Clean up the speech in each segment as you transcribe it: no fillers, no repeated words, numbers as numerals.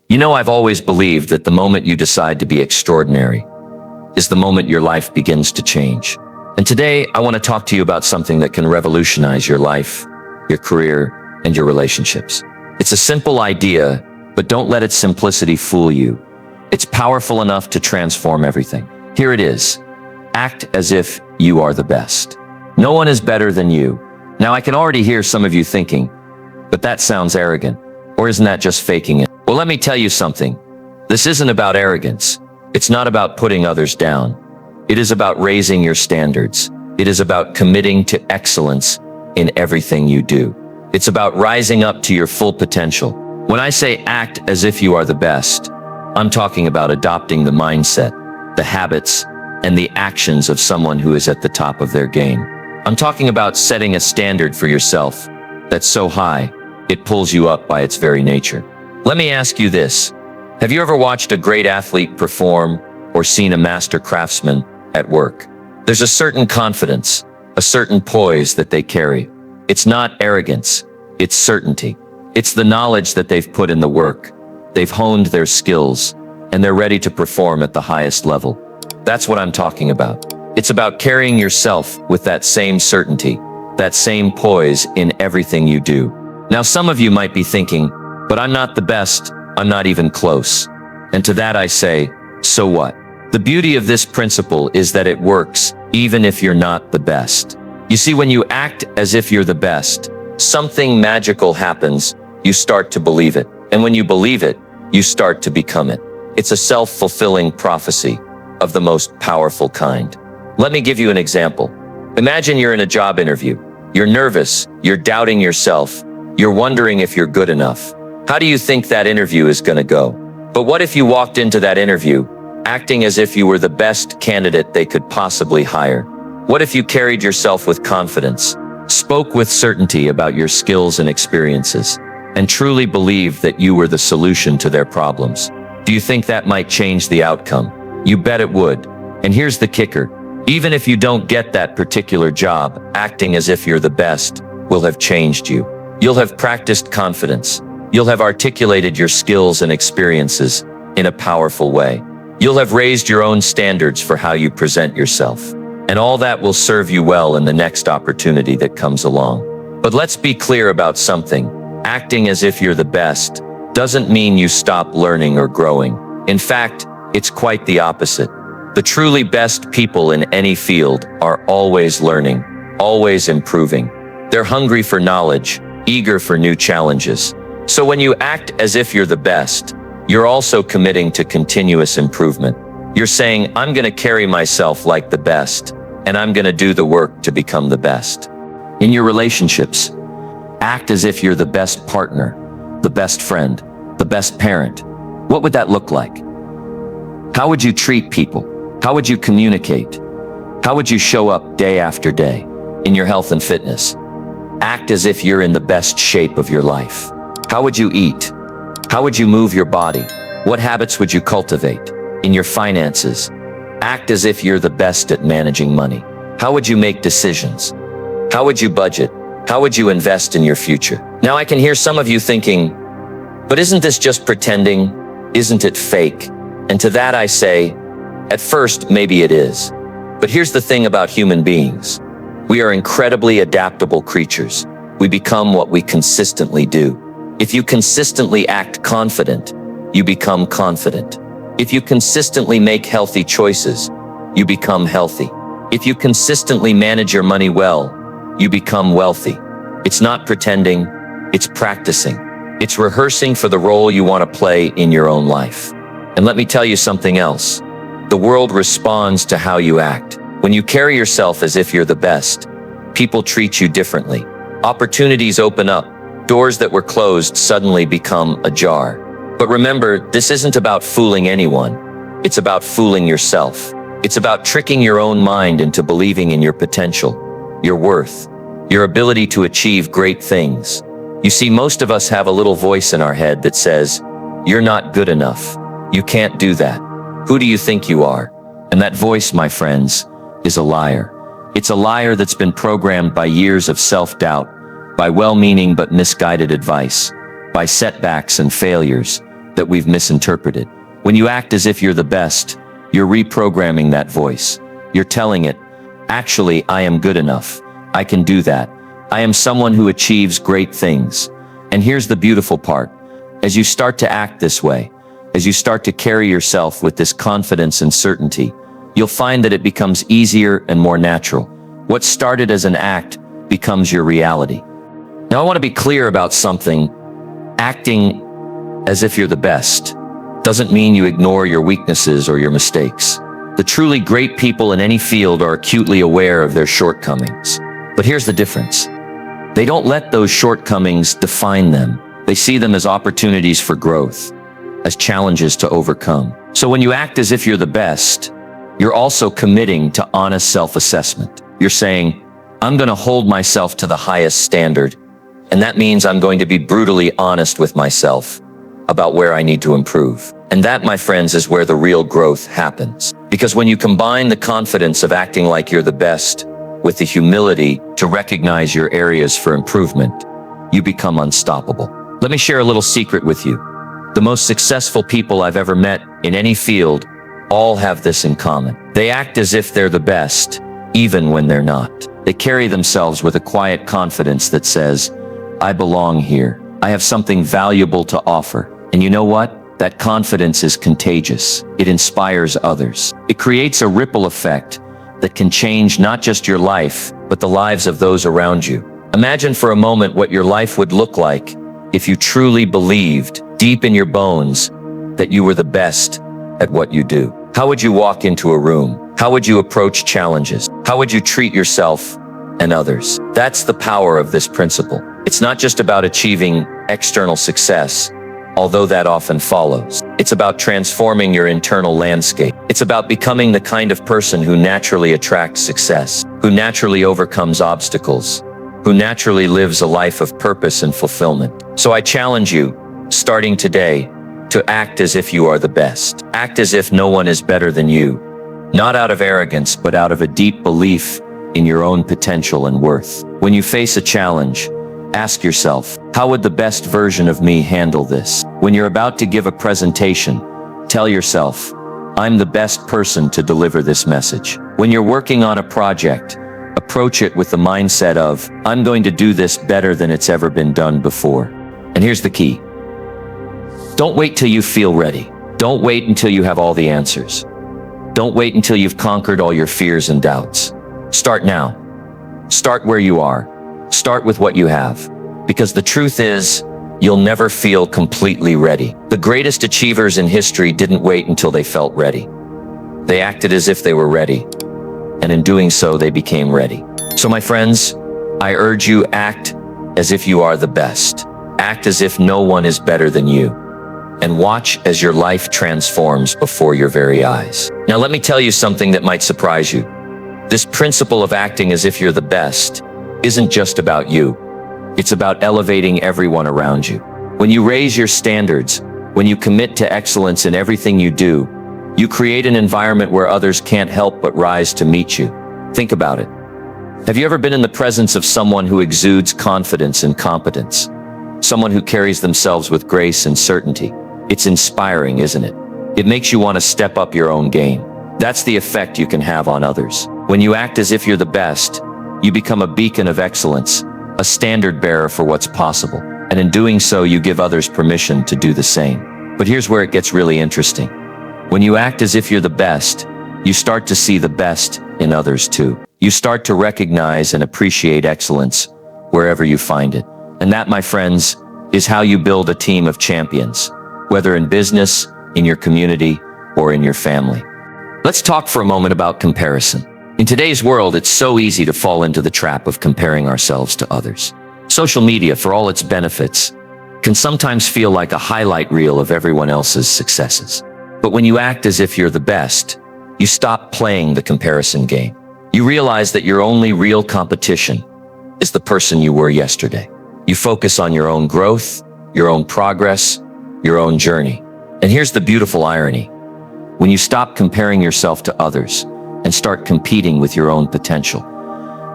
You know, I've always believed that the moment you decide to be extraordinary is the moment your life begins to change. And today, I want to talk to you about something that can revolutionize your life, your career, and your relationships. It's a simple idea, but don't let its simplicity fool you. It's powerful enough to transform everything. Here it is. Act as if you are the best. No one is better than you. Now, I can already hear some of you thinking, but that sounds arrogant. Or isn't that just faking it? Well, let me tell you something. This isn't about arrogance. It's not about putting others down. It is about raising your standards. It is about committing to excellence in everything you do. It's about rising up to your full potential. When I say act as if you are the best, I'm talking about adopting the mindset, the habits, and the actions of someone who is at the top of their game. I'm talking about setting a standard for yourself that's so high, it pulls you up by its very nature. Let me ask you this. Have you ever watched a great athlete perform or seen a master craftsman at work? There's a certain confidence, a certain poise that they carry. It's not arrogance, it's certainty. It's the knowledge that they've put in the work. They've honed their skills, and they're ready to perform at the highest level. That's what I'm talking about. It's about carrying yourself with that same certainty, that same poise in everything you do. Now, some of you might be thinking, but I'm not the best, I'm not even close. And to that I say, so what? The beauty of this principle is that it works even if you're not the best. You see, when you act as if you're the best, something magical happens. You start to believe it. And when you believe it, you start to become it. It's a self-fulfilling prophecy of the most powerful kind. Let me give you an example. Imagine you're in a job interview. You're nervous, you're doubting yourself, you're wondering if you're good enough. How do you think that interview is going to go? But what if you walked into that interview acting as if you were the best candidate they could possibly hire? What if you carried yourself with confidence, spoke with certainty about your skills and experiences, and truly believed that you were the solution to their problems? Do you think that might change the outcome? You bet it would. And here's the kicker. Even if you don't get that particular job, acting as if you're the best will have changed you. You'll have practiced confidence. You'll have articulated your skills and experiences in a powerful way. You'll have raised your own standards for how you present yourself. And all that will serve you well in the next opportunity that comes along. But let's be clear about something. Acting as if you're the best doesn't mean you stop learning or growing. In fact, it's quite the opposite. The truly best people in any field are always learning, always improving. They're hungry for knowledge, eager for new challenges. So when you act as if you're the best, you're also committing to continuous improvement. You're saying, I'm going to carry myself like the best, and I'm going to do the work to become the best. In your relationships, act as if you're the best partner, the best friend, the best parent. What would that look like? How would you treat people? How would you communicate? How would you show up day after day in your health and fitness? Act as if you're in the best shape of your life. How would you eat? How would you move your body? What habits would you cultivate? In your finances, act as if you're the best at managing money. How would you make decisions? How would you budget? How would you invest in your future? Now I can hear some of you thinking, but isn't this just pretending? Isn't it fake? And to that I say, at first, maybe it is. But here's the thing about human beings. We are incredibly adaptable creatures. We become what we consistently do. If you consistently act confident, you become confident. If you consistently make healthy choices, you become healthy. If you consistently manage your money well, you become wealthy. It's not pretending, it's practicing. It's rehearsing for the role you want to play in your own life. And let me tell you something else. The world responds to how you act. When you carry yourself as if you're the best, people treat you differently. Opportunities open up. Doors that were closed suddenly become ajar. But remember, this isn't about fooling anyone. It's about fooling yourself. It's about tricking your own mind into believing in your potential, your worth, your ability to achieve great things. You see, most of us have a little voice in our head that says, you're not good enough. You can't do that. Who do you think you are? And that voice, my friends, is a liar. It's a liar that's been programmed by years of self-doubt, by well-meaning but misguided advice, by setbacks and failures, that we've misinterpreted. When you act as if you're the best, you're reprogramming that voice. You're telling it, actually, I am good enough. I can do that. I am someone who achieves great things. And here's the beautiful part. As you start to act this way, as you start to carry yourself with this confidence and certainty, you'll find that it becomes easier and more natural. What started as an act becomes your reality. Now, I want to be clear about something. Acting as if you're the best doesn't mean you ignore your weaknesses or your mistakes. The truly great people in any field are acutely aware of their shortcomings. But here's the difference. They don't let those shortcomings define them. They see them as opportunities for growth, as challenges to overcome. So when you act as if you're the best, you're also committing to honest self-assessment. You're saying, I'm going to hold myself to the highest standard, and that means I'm going to be brutally honest with myself about where I need to improve. And that, my friends, is where the real growth happens. Because when you combine the confidence of acting like you're the best with the humility to recognize your areas for improvement, you become unstoppable. Let me share a little secret with you. The most successful people I've ever met in any field all have this in common. They act as if they're the best, even when they're not. They carry themselves with a quiet confidence that says, I belong here. I have something valuable to offer. And you know what? That confidence is contagious. It inspires others. It creates a ripple effect that can change not just your life, but the lives of those around you. Imagine for a moment what your life would look like if you truly believed deep in your bones that you were the best at what you do. How would you walk into a room? How would you approach challenges? How would you treat yourself and others? That's the power of this principle. It's not just about achieving external success, although that often follows. It's about transforming your internal landscape. It's about becoming the kind of person who naturally attracts success, who naturally overcomes obstacles, who naturally lives a life of purpose and fulfillment. So I challenge you, starting today, to act as if you are the best. Act as if no one is better than you, not out of arrogance, but out of a deep belief in your own potential and worth. When you face a challenge, ask yourself, how would the best version of me handle this? When you're about to give a presentation, tell yourself, I'm the best person to deliver this message. When you're working on a project, approach it with the mindset of, I'm going to do this better than it's ever been done before. And here's the key. Don't wait till you feel ready. Don't wait until you have all the answers. Don't wait until you've conquered all your fears and doubts. Start now. Start where you are. Start with what you have. Because the truth is, you'll never feel completely ready. The greatest achievers in history didn't wait until they felt ready. They acted as if they were ready. And in doing so, they became ready. So my friends, I urge you, act as if you are the best. Act as if no one is better than you. And watch as your life transforms before your very eyes. Now let me tell you something that might surprise you. This principle of acting as if you're the best isn't just about you. It's about elevating everyone around you. When you raise your standards, when you commit to excellence in everything you do, you create an environment where others can't help but rise to meet you. Think about it. Have you ever been in the presence of someone who exudes confidence and competence? Someone who carries themselves with grace and certainty? It's inspiring, isn't it? It makes you want to step up your own game. That's the effect you can have on others. When you act as if you're the best, you become a beacon of excellence, a standard bearer for what's possible. And in doing so, you give others permission to do the same. But here's where it gets really interesting. When you act as if you're the best, you start to see the best in others too. You start to recognize and appreciate excellence wherever you find it. And that, my friends, is how you build a team of champions, whether in business, in your community, or in your family. Let's talk for a moment about comparison. In today's world, it's so easy to fall into the trap of comparing ourselves to others. Social media, for all its benefits, can sometimes feel like a highlight reel of everyone else's successes. But when you act as if you're the best, you stop playing the comparison game. You realize that your only real competition is the person you were yesterday. You focus on your own growth, your own progress, your own journey. And here's the beautiful irony. When you stop comparing yourself to others and start competing with your own potential,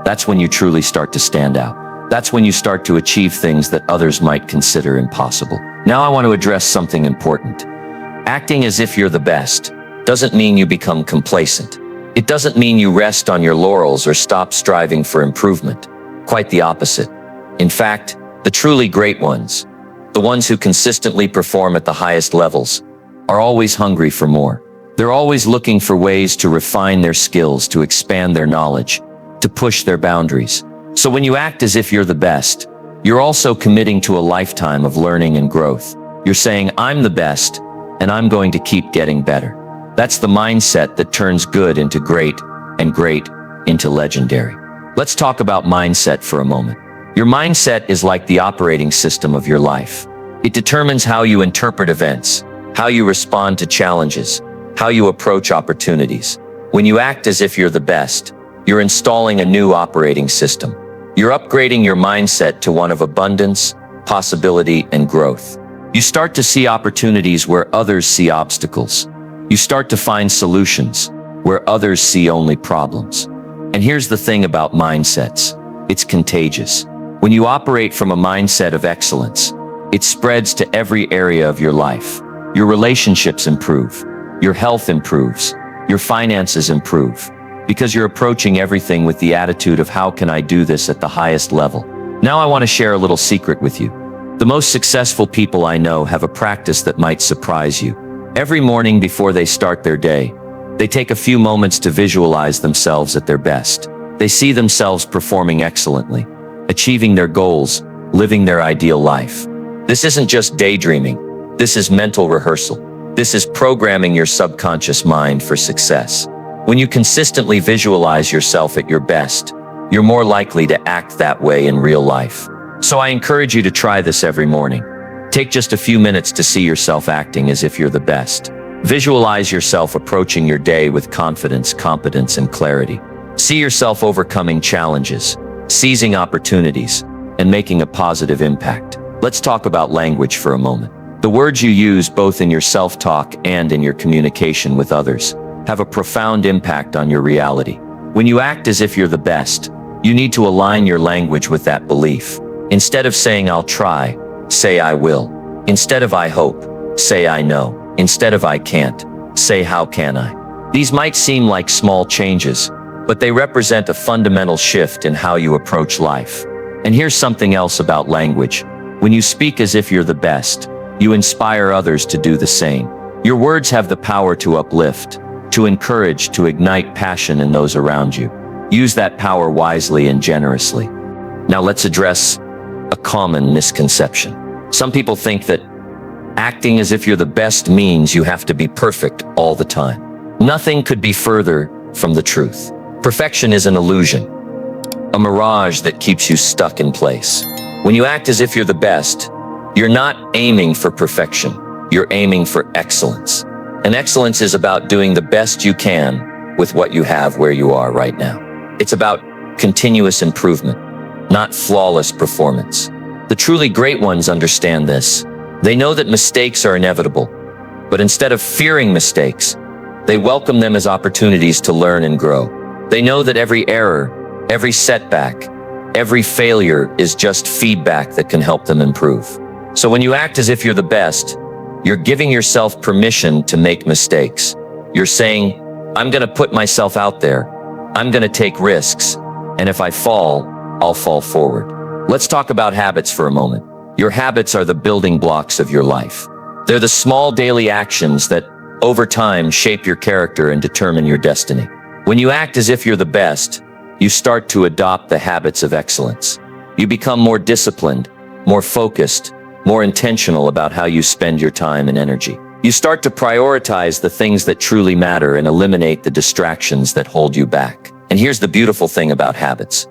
that's when you truly start to stand out. That's when you start to achieve things that others might consider impossible. Now I want to address something important. Acting as if you're the best doesn't mean you become complacent. It doesn't mean you rest on your laurels or stop striving for improvement. Quite the opposite. In fact, the truly great ones, the ones who consistently perform at the highest levels, are always hungry for more. They're always looking for ways to refine their skills, to expand their knowledge, to push their boundaries. So when you act as if you're the best, you're also committing to a lifetime of learning and growth. You're saying, I'm the best, and I'm going to keep getting better. That's the mindset that turns good into great and great into legendary. Let's talk about mindset for a moment. Your mindset is like the operating system of your life. It determines how you interpret events, how you respond to challenges, how you approach opportunities. When you act as if you're the best, you're installing a new operating system. You're upgrading your mindset to one of abundance, possibility, and growth. You start to see opportunities where others see obstacles. You start to find solutions where others see only problems. And here's the thing about mindsets. It's contagious. When you operate from a mindset of excellence, it spreads to every area of your life. Your relationships improve. Your health improves. Your finances improve. Because you're approaching everything with the attitude of how can I do this at the highest level. Now I want to share a little secret with you. The most successful people I know have a practice that might surprise you. Every morning before they start their day, they take a few moments to visualize themselves at their best. They see themselves performing excellently, achieving their goals, living their ideal life. This isn't just daydreaming. This is mental rehearsal. This is programming your subconscious mind for success. When you consistently visualize yourself at your best, you're more likely to act that way in real life. So I encourage you to try this every morning. Take just a few minutes to see yourself acting as if you're the best. Visualize yourself approaching your day with confidence, competence, and clarity. See yourself overcoming challenges, seizing opportunities, and making a positive impact. Let's talk about language for a moment. The words you use both in your self-talk and in your communication with others have a profound impact on your reality. When you act as if you're the best, you need to align your language with that belief. Instead of saying I'll try, say I will. Instead of I hope, say I know. Instead of I can't, say how can I. These might seem like small changes, but they represent a fundamental shift in how you approach life. And here's something else about language. When you speak as if you're the best, you inspire others to do the same. Your words have the power to uplift, to encourage, to ignite passion in those around you. Use that power wisely and generously. Now let's address a common misconception. Some people think that acting as if you're the best means you have to be perfect all the time. Nothing could be further from the truth. Perfection is an illusion, a mirage that keeps you stuck in place. When you act as if you're the best, you're not aiming for perfection. You're aiming for excellence. And excellence is about doing the best you can with what you have where you are right now. It's about continuous improvement, not flawless performance. The truly great ones understand this. They know that mistakes are inevitable, but instead of fearing mistakes, they welcome them as opportunities to learn and grow. They know that every error, every setback, every failure is just feedback that can help them improve. So when you act as if you're the best, you're giving yourself permission to make mistakes. You're saying, I'm going to put myself out there. I'm going to take risks. And if I fall, I'll fall forward. Let's talk about habits for a moment. Your habits are the building blocks of your life. They're the small daily actions that, over time, shape your character and determine your destiny. When you act as if you're the best, you start to adopt the habits of excellence. You become more disciplined, more focused, more intentional about how you spend your time and energy. You start to prioritize the things that truly matter and eliminate the distractions that hold you back. And here's the beautiful thing about habits.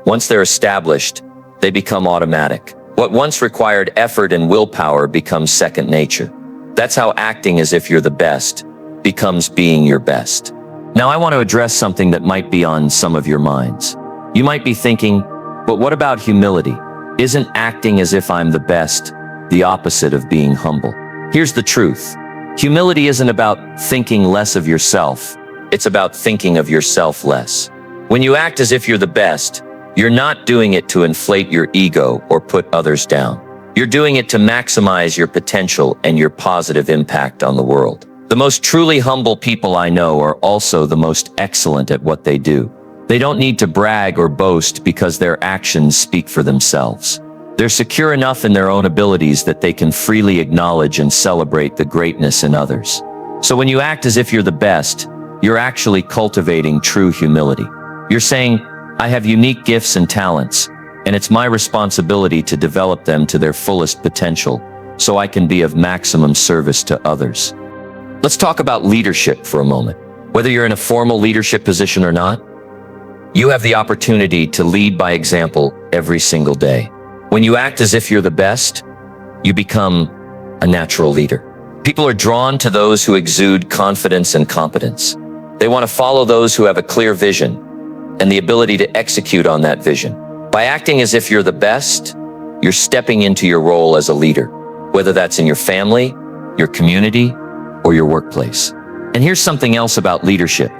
Once they're established, they become automatic. What once required effort and willpower becomes second nature. That's how acting as if you're the best becomes being your best. Now I want to address something that might be on some of your minds. You might be thinking, but what about humility? Isn't acting as if I'm the best the opposite of being humble? Here's the truth. Humility isn't about thinking less of yourself. It's about thinking of yourself less. When you act as if you're the best, You're not doing it to inflate your ego or put others down. You're doing it to maximize your potential and your positive impact on the world. The most truly humble people I know are also the most excellent at what they do. They don't need to brag or boast because their actions speak for themselves. They're secure enough in their own abilities that they can freely acknowledge and celebrate the greatness in others. So when you act as if you're the best, you're actually cultivating true humility. You're saying, I have unique gifts and talents, and it's my responsibility to develop them to their fullest potential so I can be of maximum service to others. Let's talk about leadership for a moment. Whether you're in a formal leadership position or not, you have the opportunity to lead by example every single day. When you act as if you're the best, you become a natural leader. People are drawn to those who exude confidence and competence. They want to follow those who have a clear vision and the ability to execute on that vision. By acting as if you're the best, you're stepping into your role as a leader, whether that's in your family, your community, or your workplace. And here's something else about leadership.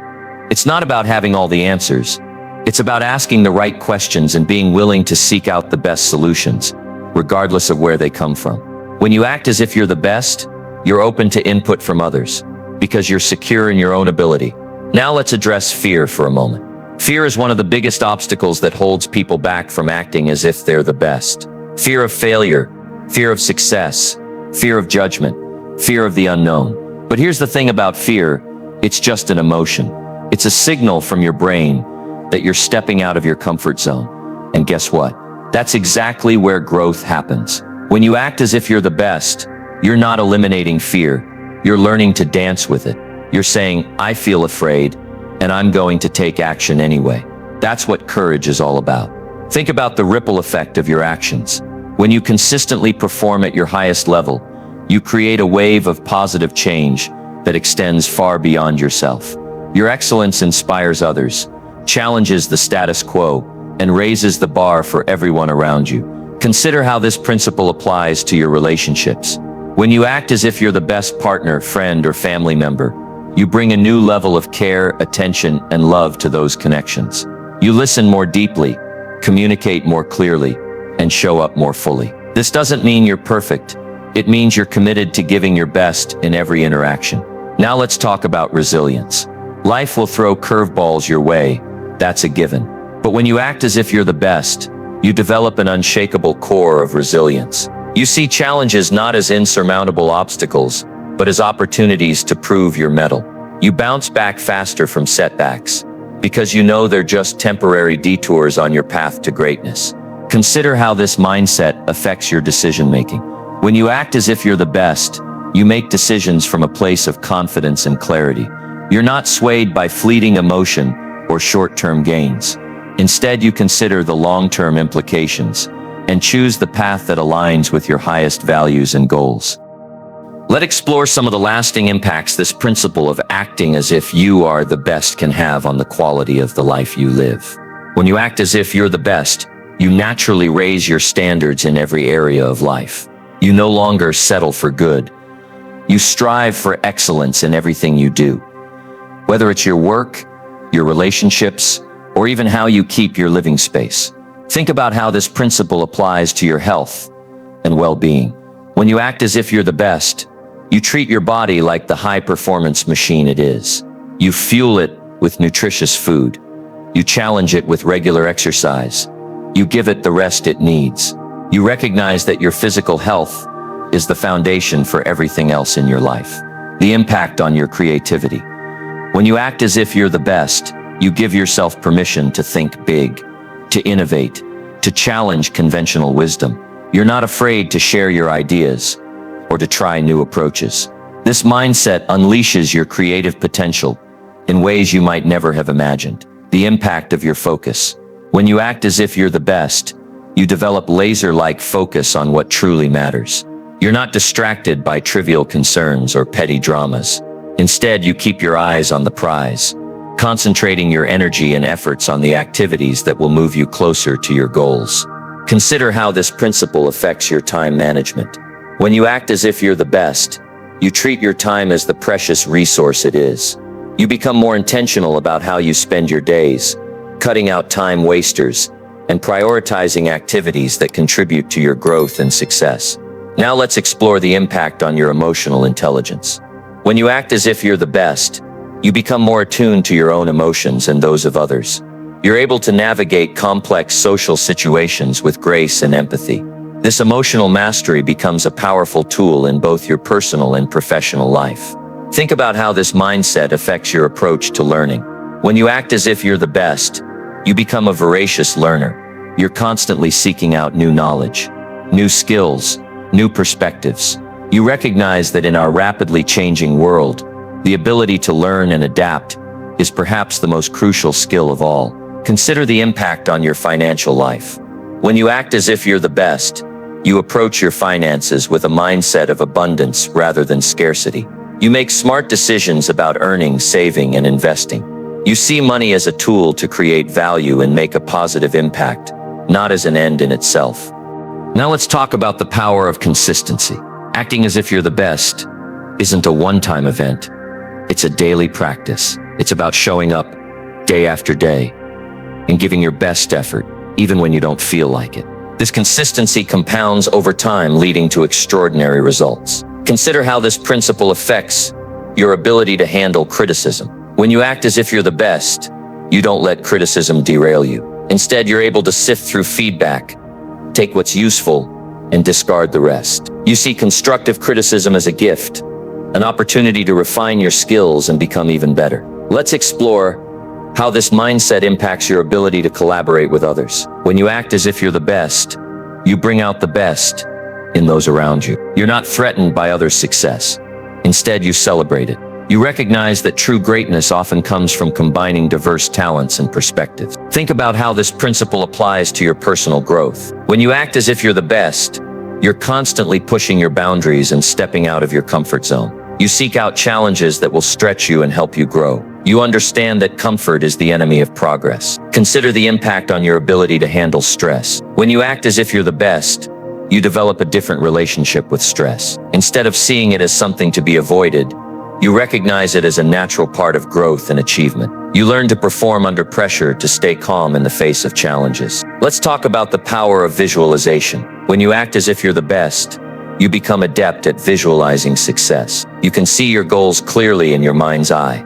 It's not about having all the answers. It's about asking the right questions and being willing to seek out the best solutions, regardless of where they come from. When you act as if you're the best, you're open to input from others, because you're secure in your own ability. Now let's address fear for a moment. Fear is one of the biggest obstacles that holds people back from acting as if they're the best. Fear of failure, fear of success, fear of judgment, fear of the unknown. But here's the thing about fear, it's just an emotion. It's a signal from your brain that you're stepping out of your comfort zone. And guess what? That's exactly where growth happens. When you act as if you're the best, you're not eliminating fear. You're learning to dance with it. You're saying, I feel afraid, and I'm going to take action anyway. That's what courage is all about. Think about the ripple effect of your actions. When you consistently perform at your highest level, you create a wave of positive change that extends far beyond yourself. Your excellence inspires others, challenges the status quo, and raises the bar for everyone around you. Consider how this principle applies to your relationships. When you act as if you're the best partner, friend, or family member, you bring a new level of care, attention, and love to those connections. You listen more deeply, communicate more clearly, and show up more fully. This doesn't mean you're perfect. It means you're committed to giving your best in every interaction. Now let's talk about resilience. Life will throw curveballs your way, that's a given. But when you act as if you're the best, you develop an unshakable core of resilience. You see challenges not as insurmountable obstacles, but as opportunities to prove your mettle. You bounce back faster from setbacks, because you know they're just temporary detours on your path to greatness. Consider how this mindset affects your decision-making. When you act as if you're the best, you make decisions from a place of confidence and clarity. You're not swayed by fleeting emotion or short-term gains. Instead, you consider the long-term implications and choose the path that aligns with your highest values and goals. Let's explore some of the lasting impacts this principle of acting as if you are the best can have on the quality of the life you live. When you act as if you're the best, you naturally raise your standards in every area of life. You no longer settle for good. You strive for excellence in everything you do. Whether it's your work, your relationships, or even how you keep your living space. Think about how this principle applies to your health and well-being. When you act as if you're the best, you treat your body like the high-performance machine it is. You fuel it with nutritious food. You challenge it with regular exercise. You give it the rest it needs. You recognize that your physical health is the foundation for everything else in your life. The impact on your creativity. When you act as if you're the best, you give yourself permission to think big, to innovate, to challenge conventional wisdom. You're not afraid to share your ideas or to try new approaches. This mindset unleashes your creative potential in ways you might never have imagined. The impact of your focus. When you act as if you're the best, you develop laser-like focus on what truly matters. You're not distracted by trivial concerns or petty dramas. Instead, you keep your eyes on the prize, concentrating your energy and efforts on the activities that will move you closer to your goals. Consider how this principle affects your time management. When you act as if you're the best, you treat your time as the precious resource it is. You become more intentional about how you spend your days, cutting out time wasters and prioritizing activities that contribute to your growth and success. Now let's explore the impact on your emotional intelligence. When you act as if you're the best, you become more attuned to your own emotions and those of others. You're able to navigate complex social situations with grace and empathy. This emotional mastery becomes a powerful tool in both your personal and professional life. Think about how this mindset affects your approach to learning. When you act as if you're the best, you become a voracious learner. You're constantly seeking out new knowledge, new skills, new perspectives. You recognize that in our rapidly changing world, the ability to learn and adapt is perhaps the most crucial skill of all. Consider the impact on your financial life. When you act as if you're the best, you approach your finances with a mindset of abundance rather than scarcity. You make smart decisions about earning, saving, and investing. You see money as a tool to create value and make a positive impact, not as an end in itself. Now let's talk about the power of consistency. Acting as if you're the best isn't a one-time event. It's a daily practice. It's about showing up day after day and giving your best effort, even when you don't feel like it. This consistency compounds over time, leading to extraordinary results. Consider how this principle affects your ability to handle criticism. When you act as if you're the best, you don't let criticism derail you. Instead, you're able to sift through feedback, take what's useful, and discard the rest. You see constructive criticism as a gift, an opportunity to refine your skills and become even better. Let's explore how this mindset impacts your ability to collaborate with others. When you act as if you're the best, you bring out the best in those around you. You're not threatened by others' success. Instead, you celebrate it. You recognize that true greatness often comes from combining diverse talents and perspectives. Think about how this principle applies to your personal growth. When you act as if you're the best, you're constantly pushing your boundaries and stepping out of your comfort zone. You seek out challenges that will stretch you and help you grow. You understand that comfort is the enemy of progress. Consider the impact on your ability to handle stress. When you act as if you're the best, you develop a different relationship with stress. Instead of seeing it as something to be avoided, you recognize it as a natural part of growth and achievement. You learn to perform under pressure to stay calm in the face of challenges. Let's talk about the power of visualization. When you act as if you're the best, you become adept at visualizing success. You can see your goals clearly in your mind's eye,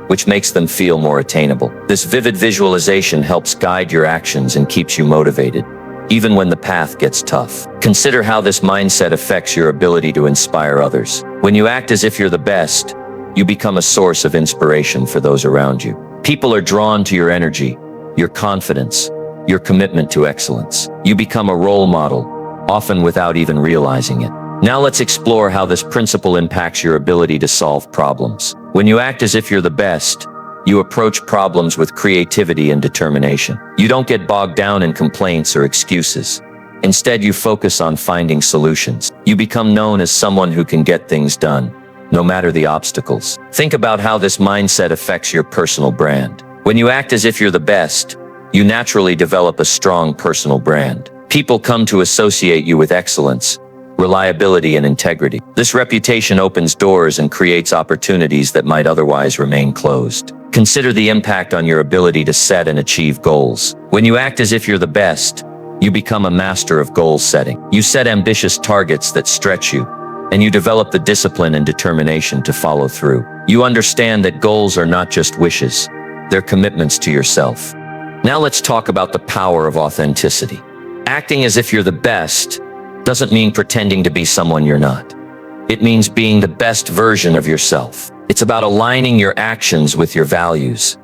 which makes them feel more attainable. This vivid visualization helps guide your actions and keeps you motivated, even when the path gets tough. Consider how this mindset affects your ability to inspire others. When you act as if you're the best, you become a source of inspiration for those around you. People are drawn to your energy, your confidence, your commitment to excellence. You become a role model, often without even realizing it. Now let's explore how this principle impacts your ability to solve problems. When you act as if you're the best, you approach problems with creativity and determination. You don't get bogged down in complaints or excuses. Instead, you focus on finding solutions. You become known as someone who can get things done, no matter the obstacles. Think about how this mindset affects your personal brand. When you act as if you're the best, you naturally develop a strong personal brand. People come to associate you with excellence, reliability, and integrity. This reputation opens doors and creates opportunities that might otherwise remain closed. Consider the impact on your ability to set and achieve goals. When you act as if you're the best, you become a master of goal setting. You set ambitious targets that stretch you, and you develop the discipline and determination to follow through. You understand that goals are not just wishes, they're commitments to yourself. Now let's talk about the power of authenticity. Acting as if you're the best doesn't mean pretending to be someone you're not. It means being the best version of yourself. It's about aligning your actions with your values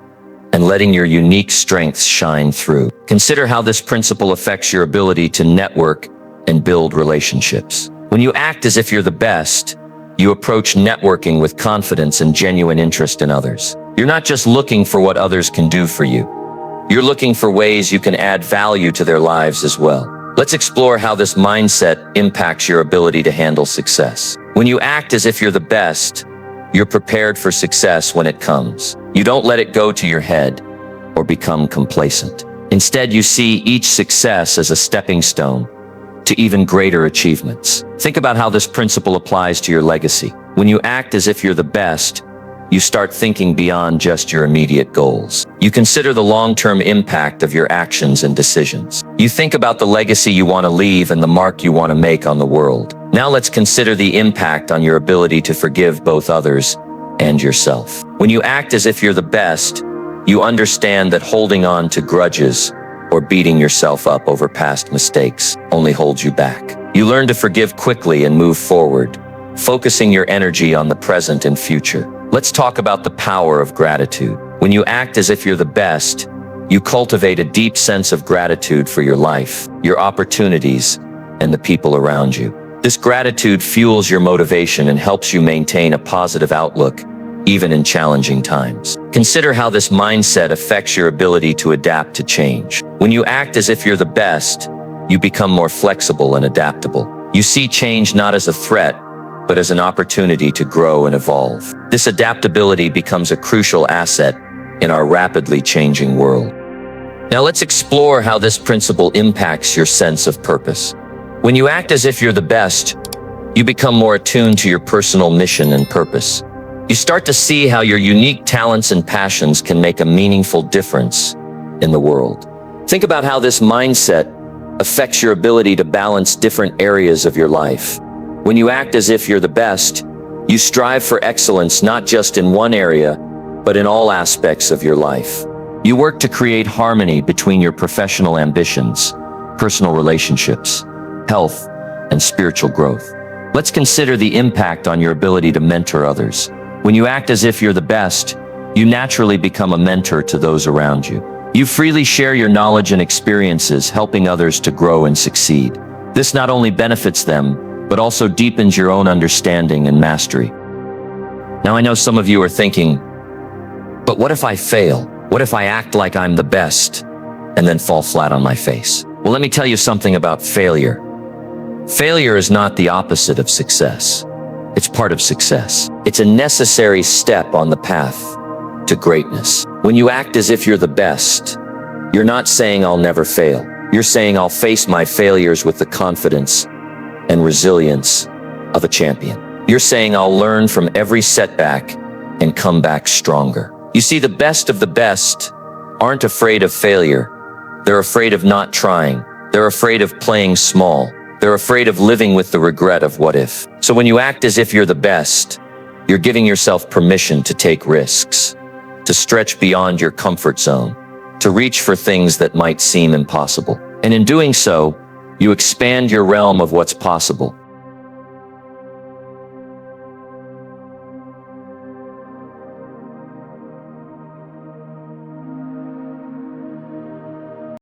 and letting your unique strengths shine through. Consider how this principle affects your ability to network and build relationships. When you act as if you're the best, you approach networking with confidence and genuine interest in others. You're not just looking for what others can do for you. You're looking for ways you can add value to their lives as well. Let's explore how this mindset impacts your ability to handle success. When you act as if you're the best, you're prepared for success when it comes. You don't let it go to your head or become complacent. Instead, you see each success as a stepping stone to even greater achievements. Think about how this principle applies to your legacy. When you act as if you're the best, you start thinking beyond just your immediate goals. You consider the long-term impact of your actions and decisions. You think about the legacy you want to leave and the mark you want to make on the world. Now let's consider the impact on your ability to forgive both others and yourself. When you act as if you're the best, you understand that holding on to grudges or beating yourself up over past mistakes only holds you back. You learn to forgive quickly and move forward, focusing your energy on the present and future. Let's talk about the power of gratitude. When you act as if you're the best, you cultivate a deep sense of gratitude for your life, your opportunities, and the people around you. This gratitude fuels your motivation and helps you maintain a positive outlook, even in challenging times. Consider how this mindset affects your ability to adapt to change. When you act as if you're the best, you become more flexible and adaptable. You see change not as a threat, but as an opportunity to grow and evolve. This adaptability becomes a crucial asset in our rapidly changing world. Now let's explore how this principle impacts your sense of purpose. When you act as if you're the best, you become more attuned to your personal mission and purpose. You start to see how your unique talents and passions can make a meaningful difference in the world. Think about how this mindset affects your ability to balance different areas of your life. When you act as if you're the best, you strive for excellence not just in one area, but in all aspects of your life. You work to create harmony between your professional ambitions, personal relationships, health, and spiritual growth. Let's consider the impact on your ability to mentor others. When you act as if you're the best, you naturally become a mentor to those around you. You freely share your knowledge and experiences, helping others to grow and succeed. This not only benefits them, but also deepens your own understanding and mastery. Now I know some of you are thinking, but what if I fail? What if I act like I'm the best and then fall flat on my face? Well, let me tell you something about failure. Failure is not the opposite of success. It's part of success. It's a necessary step on the path to greatness. When you act as if you're the best, you're not saying I'll never fail. You're saying I'll face my failures with the confidence and resilience of a champion. You're saying I'll learn from every setback and come back stronger. You see, the best of the best aren't afraid of failure. They're afraid of not trying. They're afraid of playing small. They're afraid of living with the regret of what if. So when you act as if you're the best, you're giving yourself permission to take risks, to stretch beyond your comfort zone, to reach for things that might seem impossible. And in doing so, you expand your realm of what's possible.